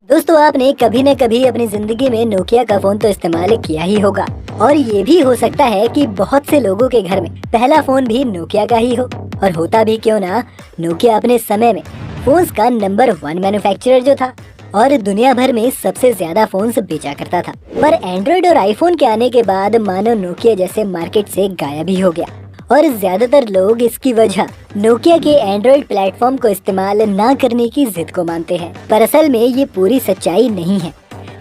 दोस्तों, आपने कभी न कभी अपनी जिंदगी में नोकिया का फोन तो इस्तेमाल किया ही होगा और ये भी हो सकता है कि बहुत से लोगों के घर में पहला फोन भी नोकिया का ही हो। और होता भी क्यों ना, नोकिया अपने समय में फोन्स का नंबर 1 मैन्युफैक्चरर जो था और दुनिया भर में सबसे ज्यादा फोन्स बेचा करता था। पर एंड्रॉइड और आईफोन के आने के बाद मानो नोकिया जैसे मार्केट से गायब ही हो गया और ज्यादातर लोग इसकी वजह नोकिया के एंड्रॉइड प्लेटफॉर्म को इस्तेमाल ना करने की जिद को मानते हैं। पर असल में ये पूरी सच्चाई नहीं है,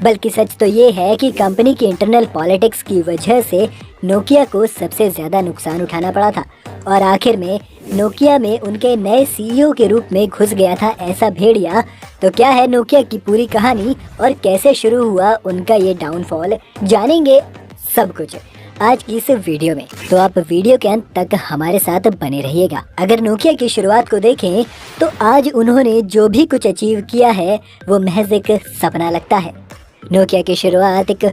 बल्कि सच तो ये है कि कंपनी की इंटरनल पॉलिटिक्स की वजह से नोकिया को सबसे ज्यादा नुकसान उठाना पड़ा था और आखिर में नोकिया में उनके नए सीईओ के रूप में घुस गया था ऐसा भेड़िया। तो क्या है नोकिया की पूरी कहानी और कैसे शुरू हुआ उनका ये डाउनफॉल, जानेंगे सब कुछ आज की इस वीडियो में। तो आप वीडियो के अंत तक हमारे साथ बने रहिएगा। अगर नोकिया की शुरुआत को देखें तो आज उन्होंने जो भी कुछ अचीव किया है वो महज एक सपना लगता है। नोकिया की शुरुआत एक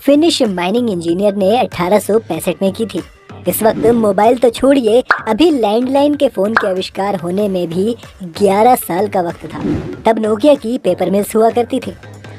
फिनिश माइनिंग इंजीनियर ने 1865 में की थी। इस वक्त मोबाइल तो छोड़िए, अभी लैंडलाइन के फोन के आविष्कार होने में भी 11 साल का वक्त था। तब नोकिया की पेपर मिल्स हुआ करती थी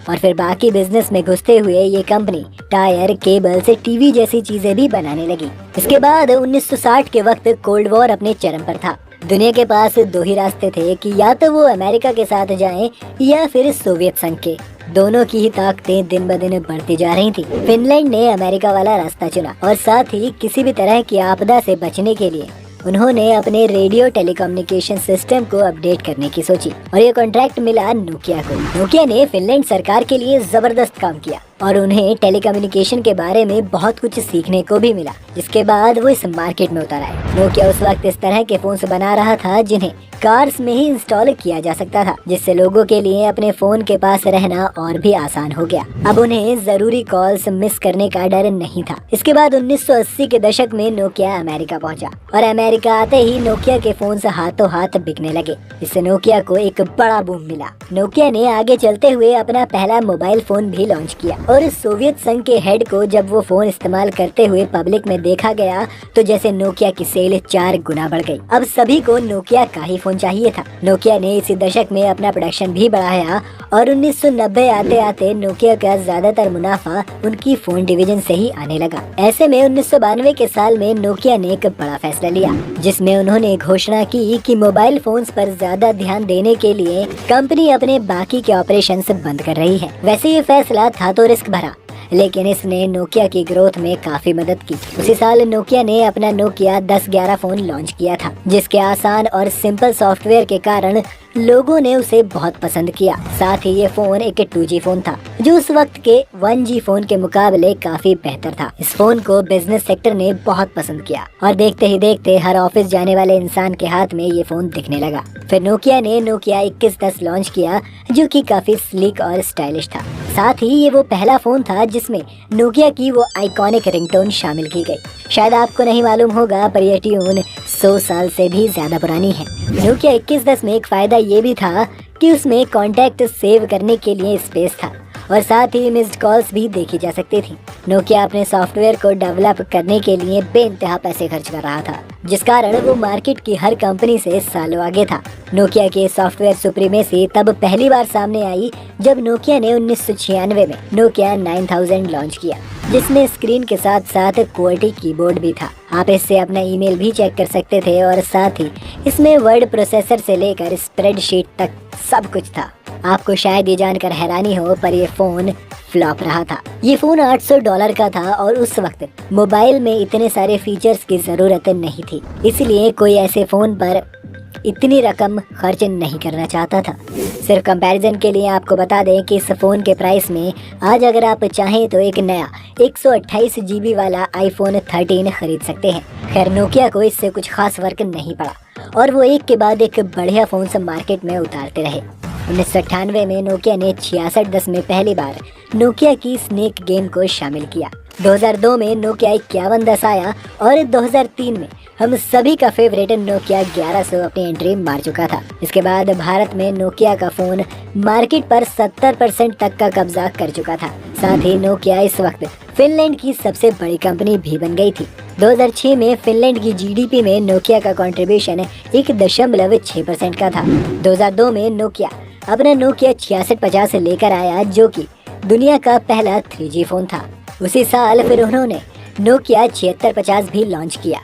और फिर बाकी बिजनेस में घुसते हुए ये कंपनी टायर, केबल से टीवी जैसी चीजें भी बनाने लगी। इसके बाद 1960 के वक्त कोल्ड वॉर अपने चरम पर था। दुनिया के पास दो ही रास्ते थे कि या तो वो अमेरिका के साथ जाएं या फिर सोवियत संघ के। दोनों की ही ताकतें दिन ब दिन बढ़ती जा रही थी। फिनलैंड ने अमेरिका वाला रास्ता चुना और साथ ही किसी भी तरह की आपदा से बचने के लिए उन्होंने अपने रेडियो टेलीकम्युनिकेशन सिस्टम को अपडेट करने की सोची और ये कॉन्ट्रैक्ट मिला नोकिया को। नोकिया ने फिनलैंड सरकार के लिए जबरदस्त काम किया और उन्हें टेलीकम्युनिकेशन के बारे में बहुत कुछ सीखने को भी मिला, जिसके बाद वो इस मार्केट में उतर आए। नोकिया उस वक्त इस तरह के फोन्स बना रहा था जिन्हें कार्स में ही इंस्टॉल किया जा सकता था, जिससे लोगों के लिए अपने फोन के पास रहना और भी आसान हो गया। अब उन्हें जरूरी कॉल्स मिस करने का डर नहीं था। इसके बाद 1980 के दशक में नोकिया अमेरिका पहुंचा और अमेरिका आते ही नोकिया के फोन हाथों हाथ बिकने लगे। इससे नोकिया को एक बड़ा बूम मिला। नोकिया ने आगे चलते हुए अपना पहला मोबाइल फोन भी लॉन्च किया और सोवियत संघ के हेड को जब वो फोन इस्तेमाल करते हुए पब्लिक में देखा गया तो जैसे नोकिया की सेल 4 गुना बढ़ गई। अब सभी को नोकिया का ही फोन चाहिए था। नोकिया ने इसी दशक में अपना प्रोडक्शन भी बढ़ाया और 1990 आते आते नोकिया का ज्यादातर मुनाफा उनकी फोन डिवीजन से ही आने लगा। ऐसे में 1992 के साल में नोकिया ने एक बड़ा फैसला लिया, जिसमें उन्होंने घोषणा की कि मोबाइल फोन्स पर ज्यादा ध्यान देने के लिए कंपनी अपने बाकी के ऑपरेशंस बंद कर रही है। वैसे ये फैसला था तो रिस्क भरा, लेकिन इसने नोकिया की ग्रोथ में काफी मदद की। उसी साल नोकिया ने अपना नोकिया 1011 फोन लॉन्च किया था, जिसके आसान और सिंपल सॉफ्टवेयर के कारण लोगों ने उसे बहुत पसंद किया। साथ ही ये फोन एक 2G फोन था जो उस वक्त के 1G फोन के मुकाबले काफी बेहतर था। इस फोन को बिजनेस सेक्टर ने बहुत पसंद किया और देखते ही देखते हर ऑफिस जाने वाले इंसान के हाथ में ये फोन दिखने लगा। फिर नोकिया ने नोकिया 2110 लॉन्च किया जो कि काफी स्लीक और स्टाइलिश था। साथ ही ये वो पहला फोन था जिसमें नोकिया की वो आइकॉनिक रिंगटोन शामिल की गई। शायद आपको नहीं मालूम होगा, पर यह ट्यून 100 साल से भी ज्यादा पुरानी है। नोकिया 2110 में एक फायदा ये भी था कि उसमें कॉन्टैक्ट सेव करने के लिए स्पेस था और साथ ही मिस्ड कॉल्स भी देखी जा सकती थी। नोकिया अपने सॉफ्टवेयर को डेवलप करने के लिए बेइंतहा पैसे खर्च कर रहा था, जिस कारण वो मार्केट की हर कंपनी से सालों आगे था। नोकिया के सॉफ्टवेयर सुप्रीमेसी तब पहली बार सामने आई जब नोकिया ने 1996 में नोकिया 9000 लॉन्च किया, जिसमें स्क्रीन के साथ साथ QWERTY कीबोर्ड भी था। आप इससे अपना ईमेल भी चेक कर सकते थे और साथ ही इसमें वर्ड प्रोसेसर से लेकर स्प्रेडशीट तक सब कुछ था। आपको शायद ये जानकर हैरानी हो, पर ये फोन फ्लॉप रहा था। ये फोन $800 का था और उस वक्त मोबाइल में इतने सारे फीचर्स की जरूरत नहीं थी, इसलिए कोई ऐसे फोन पर इतनी रकम खर्च नहीं करना चाहता था। सिर्फ कंपैरिजन के लिए आपको बता दें कि इस फोन के प्राइस में आज अगर आप चाहें तो एक नया 128 GB वाला iPhone 13 खरीद सकते हैं। खैर, नोकिया को इससे कुछ खास फर्क नहीं पड़ा और वो एक के बाद एक बढ़िया फोन से मार्केट में उतारते रहे। 1998 में नोकिया ने 6610 में पहली बार नोकिया की स्नेक गेम को शामिल किया। 2002 में नोकिया 5110 आया और 2003 में हम सभी का फेवरेट नोकिया 1100 अपनी एंट्री मार चुका था। इसके बाद भारत में नोकिया का फोन मार्केट पर 70% तक का कब्जा कर चुका था। साथ ही नोकिया इस वक्त फिनलैंड की सबसे बड़ी कंपनी भी बन गई थी। 2006 में फिनलैंड की जीडीपी में नोकिया का कंट्रीब्यूशन 1.6% का था। 2002 में नोकिया अपना नोकिया 6650 से लेकर आया, जो कि दुनिया का पहला 3G फोन था। उसी साल फिर उन्होंने नोकिया 7650 भी लॉन्च किया।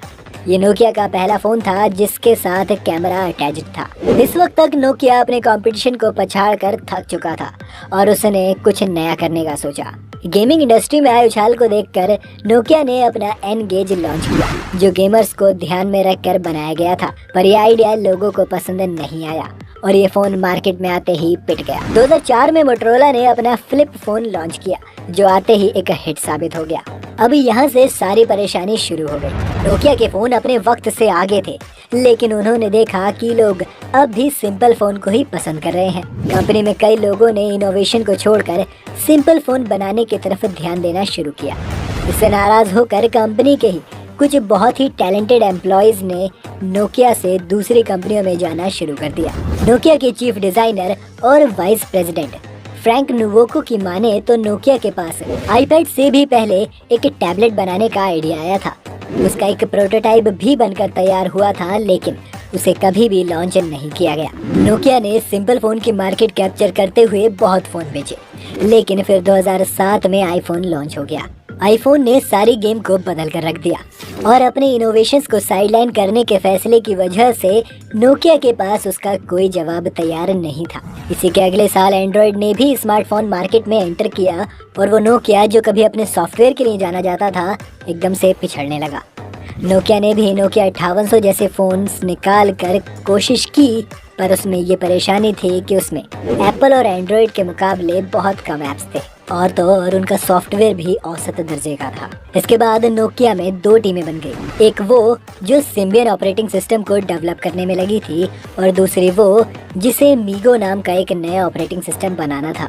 ये नोकिया का पहला फोन था जिसके साथ कैमरा अटैच्ड था। इस वक्त तक नोकिया अपने कंपटीशन को पछाड़ कर थक चुका था और उसने कुछ नया करने का सोचा। गेमिंग इंडस्ट्री में आए उछाल को देखकर नोकिया ने अपना एन-गेज लॉन्च किया, जो गेमर्स को ध्यान में रखकर बनाया गया था। पर यह आइडिया लोगों को पसंद नहीं आया और ये फोन मार्केट में आते ही पिट गया। 2004 में मोटोरोला ने अपना फ्लिप फोन लॉन्च किया, जो आते ही एक हिट साबित हो गया। अब यहाँ से सारी परेशानी शुरू हो गई। नोकिया के फोन अपने वक्त से आगे थे, लेकिन उन्होंने देखा कि लोग अब भी सिंपल फोन को ही पसंद कर रहे हैं। कंपनी में कई लोगों ने इनोवेशन को छोड़कर सिंपल फोन बनाने की तरफ ध्यान देना शुरू किया। इससे नाराज होकर कंपनी के ही कुछ बहुत ही टैलेंटेड एम्प्लॉयज ने नोकिया से दूसरी कंपनियों में जाना शुरू कर दिया। नोकिया के चीफ डिजाइनर और वाइस प्रेसिडेंट फ्रैंक नुवोको की माने तो नोकिया के पास आईपैड से भी पहले एक टैबलेट बनाने का आइडिया आया था। उसका एक प्रोटोटाइप भी बनकर तैयार हुआ था, लेकिन उसे कभी भी लॉन्च नहीं किया गया। नोकिया ने सिंपल फोन की मार्केट कैप्चर करते हुए बहुत फोन बेचे, लेकिन फिर 2007 में आईफोन लॉन्च हो गया। आईफोन ने सारी गेम को बदल कर रख दिया और अपने इनोवेशंस को साइडलाइन करने के फैसले की वजह से नोकिया के पास उसका कोई जवाब तैयार नहीं था। इसी के अगले साल एंड्रॉयड ने भी स्मार्टफोन मार्केट में एंटर किया और वो नोकिया, जो कभी अपने सॉफ्टवेयर के लिए जाना जाता था, एकदम से पिछड़ने लगा। नोकिया ने भी नोकिया 5800 जैसे फोन्स निकाल कर कोशिश की, पर उसमें ये परेशानी थी कि उसमें एप्पल और एंड्रॉयड के मुकाबले बहुत कम ऐप्स थे और उनका सॉफ्टवेयर भी औसत दर्जे का था। इसके बाद नोकिया में दो टीमें बन गई, एक वो जो सिम्बियन ऑपरेटिंग सिस्टम को डेवलप करने में लगी थी और दूसरी वो जिसे मीगो नाम का एक नया ऑपरेटिंग सिस्टम बनाना था।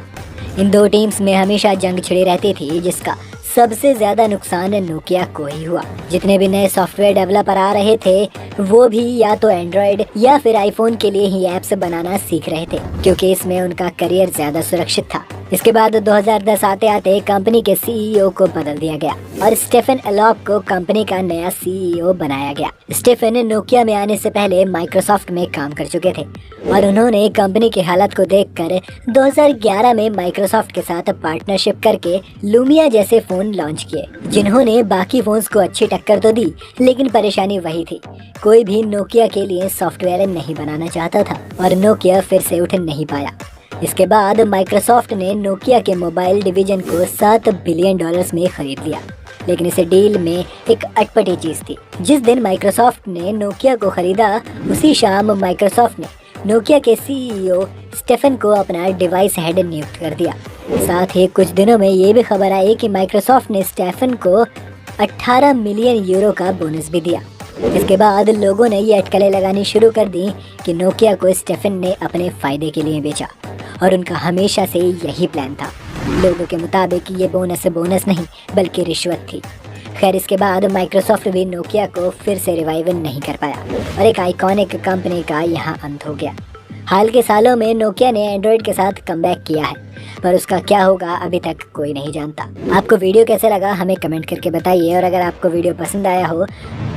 इन दो टीम्स में हमेशा जंग छिड़ी रहती थी, जिसका सबसे ज्यादा नुकसान नोकिया को ही हुआ। जितने भी नए सॉफ्टवेयर डेवलपर आ रहे थे वो भी या तो एंड्रॉयड या फिर आईफोन के लिए ही ऐप्स बनाना सीख रहे थे, क्योंकि इसमें उनका करियर ज्यादा सुरक्षित था। इसके बाद 2010 आते आते कंपनी के सीईओ को बदल दिया गया और स्टीफन एलॉक को कंपनी का नया सीईओ बनाया गया। स्टीफन नोकिया में आने से पहले माइक्रोसॉफ्ट में काम कर चुके थे और उन्होंने कंपनी की हालत को देखकर 2011 में माइक्रोसॉफ्ट के साथ पार्टनरशिप करके लूमिया जैसे फोन लॉन्च किए, जिन्होंने बाकी फोन्स को अच्छी टक्कर तो दी, लेकिन परेशानी वही थी, कोई भी नोकिया के लिए सॉफ्टवेयर नहीं बनाना चाहता था और नोकिया फिर से उठ नहीं पाया। इसके बाद माइक्रोसॉफ्ट ने नोकिया के मोबाइल डिवीजन को $7 बिलियन में खरीद लिया, लेकिन इस डील में एक अटपटी चीज थी। जिस दिन माइक्रोसॉफ्ट ने नोकिया को खरीदा, उसी शाम माइक्रोसॉफ्ट ने नोकिया के सीईओ स्टीफन को अपना डिवाइस हेड नियुक्त कर दिया। साथ ही कुछ दिनों में ये भी खबर आई कि माइक्रोसॉफ्ट ने स्टीफन को 18 मिलियन यूरो का बोनस भी दिया। इसके बाद लोगों ने ये अटकलें लगानी शुरू कर दी कि नोकिया को स्टीफन ने अपने फायदे के लिए बेचा और उनका हमेशा से यही प्लान था। लोगों के मुताबिक ये बोनस नहीं बल्कि रिश्वत थी। खैर, इसके बाद माइक्रोसॉफ्ट भी नोकिया को फिर से रिवाइव नहीं कर पाया और एक आइकॉनिक कंपनी का यहाँ अंत हो गया। हाल के सालों में नोकिया ने एंड्रॉयड के साथ कमबैक किया है, पर उसका क्या होगा अभी तक कोई नहीं जानता। आपको वीडियो कैसे लगा हमें कमेंट करके बताइए और अगर आपको वीडियो पसंद आया हो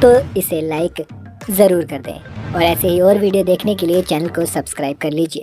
तो इसे लाइक ज़रूर कर दें और ऐसे ही और वीडियो देखने के लिए चैनल को सब्सक्राइब कर लीजिए।